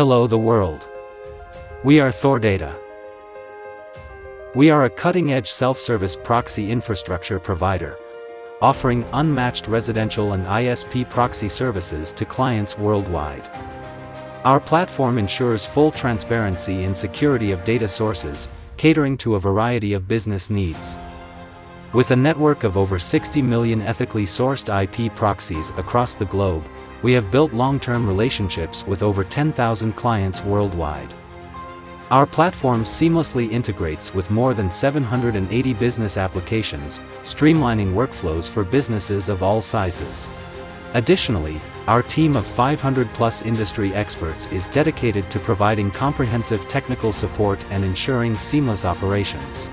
Hello the world. We are Thordata. We are a cutting-edge self-service proxy infrastructure provider, offering unmatched residential and ISP proxy services to clients worldwide. Our platform ensures full transparency and security of data sources, catering to a variety of business needs. With a network of over 60 million ethically sourced IP proxies across the globe, we have built long-term relationships with over 10,000 clients worldwide. Our platform seamlessly integrates with more than 780 business applications, streamlining workflows for businesses of all sizes. Additionally, our team of 500+ industry experts is dedicated to providing comprehensive technical support and ensuring seamless operations.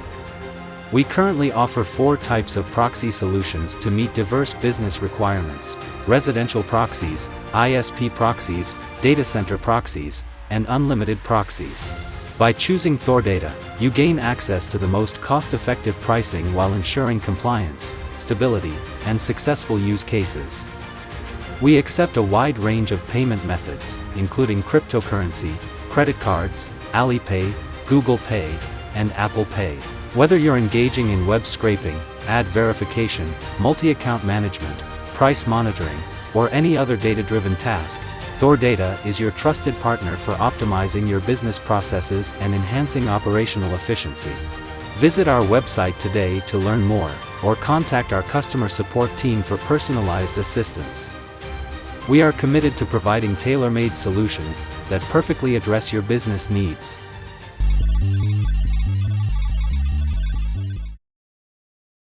We currently offer 4 types of proxy solutions to meet diverse business requirements: residential proxies, ISP proxies, data center proxies, and unlimited proxies. By choosing Thordata, you gain access to the most cost-effective pricing while ensuring compliance, stability, and successful use cases. We accept a wide range of payment methods, including cryptocurrency, credit cards, Alipay, Google Pay, and Apple Pay. Whether you're engaging in web scraping, ad verification, multi-account management, price monitoring, or any other data-driven task, Thordata is your trusted partner for optimizing your business processes and enhancing operational efficiency. Visit our website today to learn more, or contact our customer support team for personalized assistance. We are committed to providing tailor-made solutions that perfectly address your business needs.